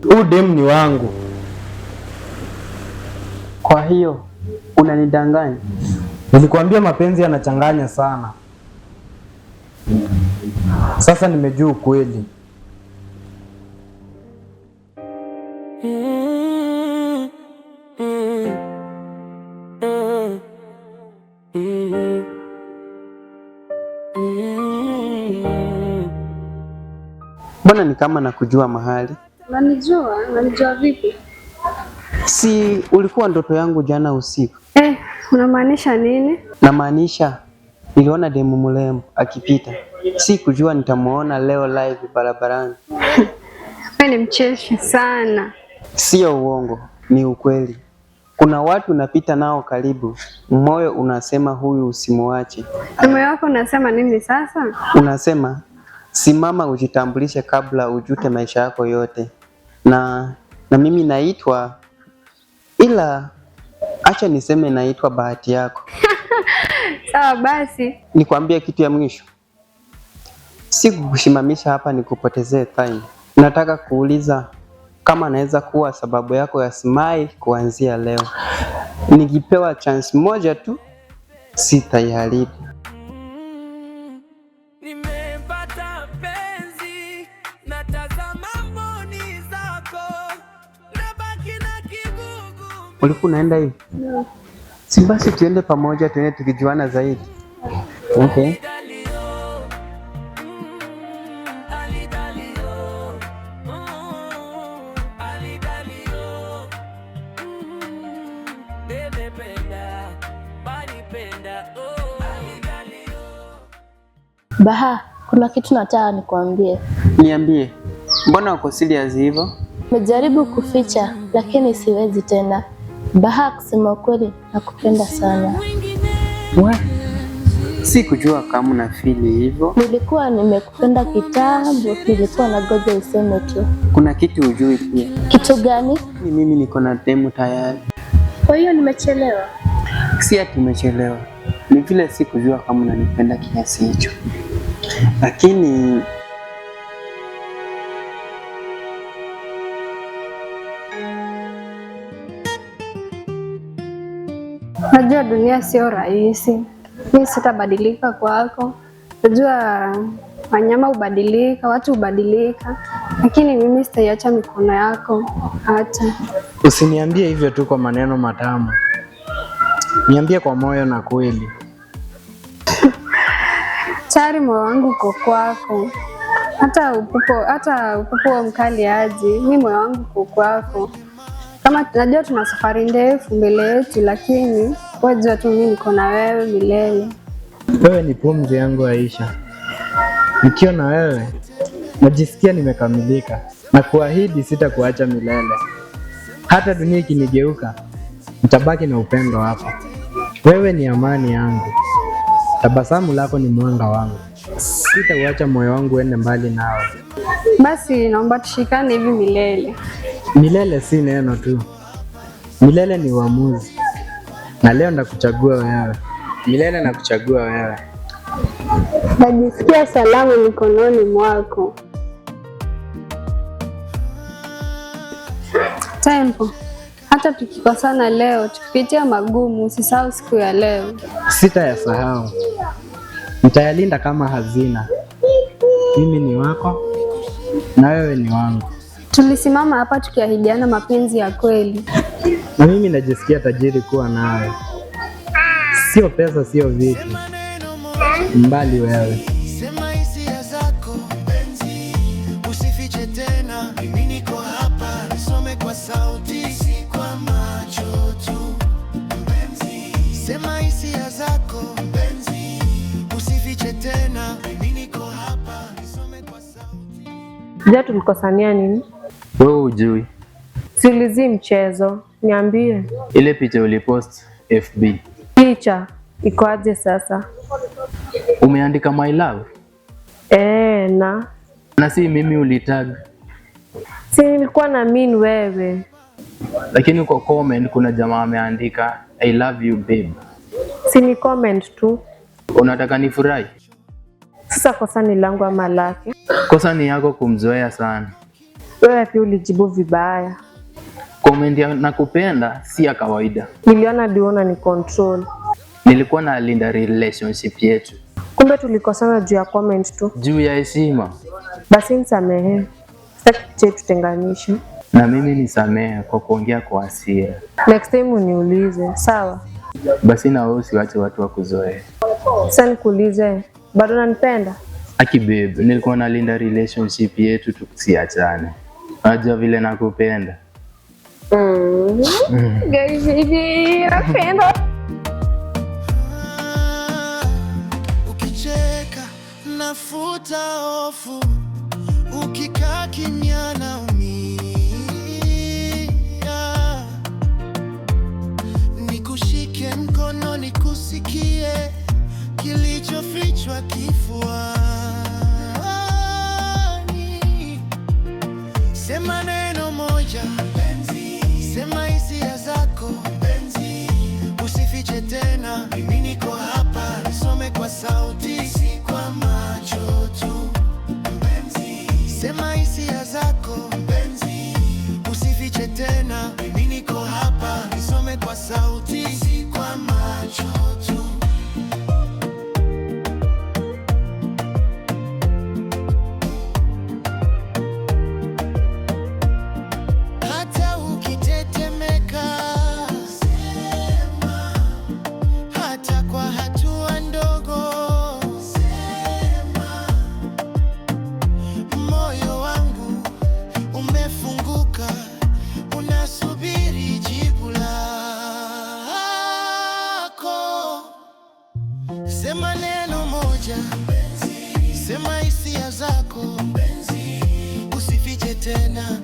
Huyu dem ni wangu. Kwa hiyo unanidanganya? Nilikwambia mapenzi yanachanganya sana. Sasa nimejua ukweli. Mbona ni kama nakujua mahali? Unanijua? Unanijua vipi? Si ulikuwa ndoto yangu jana usiku? Unamaanisha nini? Namaanisha niliona demu mrembo akipita. Si kujua nitamuona leo live barabarani. Wewe ni mcheshi sana. Sio uongo, ni ukweli. Kuna watu napita nao karibu, moyo unasema huyu usimuache. Moyo wako unasema nini sasa? Unasema simama ujitambulishe kabla ujute maisha yako yote. Na mimi naitwa, ila acha niseme naitwa bahati yako. Sawa basi. Nikwambie kitu ya mwisho. Sikukushimamisha hapa nikupotezee time. Nataka kuuliza kama naweza kuwa sababu yako ya smile kuanzia leo. Nikipewa chance moja tu, sitaiharibu. Nimepata penzi, natazama mboni zako, nabaki na kigugu. Ulikuwa unaenda hivi? No. Si basi tuende pamoja, tuende tukijuana zaidi. Okay. Baha, kuna kitu nataka nikwambie. Niambie. Mbona uko serious hivyo? Nimejaribu kuficha lakini siwezi tena. Baha, kusema kweli nakupenda sana. Si kujua kama una feel hivyo. Nilikuwa nimekupenda kitambo, nilikuwa nagoja useme tu. Kuna kitu hujui pia. Kitu gani? Mimi niko na demu tayari. Kwa hiyo nimechelewa? Si ati umechelewa. Ni vile si kujua kama unanipenda kiasi hicho. Lakini Najua dunia sio rahisi. Mimi sitabadilika kwako. Najua wanyama hubadilika, watu hubadilika, lakini mimi sitaiacha mikono yako hata. Usiniambie hivyo tu kwa maneno matamu. Niambie kwa moyo na kweli. Tayari moyo wangu uko kwako. Hata upepo mkali aje, mimi moyo wangu uko kwako. Kama najua tuna safari ndefu mbele yetu, lakini wewe jua tu mimi niko na wewe milele. Wewe ni pumzi yangu Aisha. Nikiwa na wewe najisikia nimekamilika, na kuahidi sitakuacha milele. Hata dunia ikinigeuka, nitabaki na upendo wako. Wewe ni amani yangu. Tabasamu lako ni mwanga wangu. Sitauacha moyo wangu uende mbali nawe. Basi naomba tushikane hivi milele. Milele si neno tu. Milele ni uamuzi. Na leo nakuchagua wewe. Milele nakuchagua wewe. Najisikia salama mikononi mwako. Tempo. Hata tukikosana leo, tukipitia magumu, usisahau siku ya leo. Sitayasahau. Nitayalinda kama hazina. Mimi ni wako na wewe ni wangu. Tulisimama hapa tukiahidiana mapenzi ya kweli. Na mimi najisikia tajiri kuwa nawe. Sio pesa, sio vitu, mbali wewe. Sema hisia zako mpenzi, usifiche tena. Mimi niko hapa, nisome kwa sauti, si kwa macho tu mpenzi. Sema hisia zako mpenzi, usifiche tena. Mimi niko hapa, nisome kwa sauti. Je, tulikosania nini? Wewe hujui. Siulizi mchezo, niambie. Ile picha ulipost FB. Picha iko aje sasa? Umeandika my love? Na si mimi ulitag. Si nilikuwa na mean wewe. Lakini kwa comment kuna jamaa ameandika I love you babe. Si ni comment tu. Unataka nifurahi? Sasa kosa ni langu ama lake? Kosa ni yako kumzoea sana. Wewe pia ulijibu vibaya. Comment ya nakupenda si ya kawaida. Niliona Diona ni control. Nilikuwa na linda relationship yetu. Kumbe tulikosana juu ya comment tu. Juu ya heshima. Basi nisamehe. Sitaki tutenganishe. Na mimi nisamehe kwa kuongea kwa hasira. Next time uniulize, sawa? Basi na wewe usiwache watu wakuzoee. Sasa nikuulize, bado unanipenda? Aki babe, nilikuwa na linda relationship yetu tusiachane. Unajua vile nakupenda. Guys, baby, napenda. Ukicheka nafuta hofu, ukikaa kimya naumia. Nikushike mkono nikusikie, kilichofichwa kifuani. Sema neno moja mpenzi, sema hisia zako mpenzi, usifiche tena, mimi niko hapa, nisome kwa sauti, si kwa macho tu mpenzi. Sema hisia zako mpenzi, usifiche tena, mimi niko hapa, nisome kwa sauti, si kwa macho tu. Hata ukitetemeka, sema. Hata kwa hatua ndogo, sema. Moyo wangu umefunguka, unasubiri jibu lako. Sema neno moja, sema hisia zako, usifiche tena.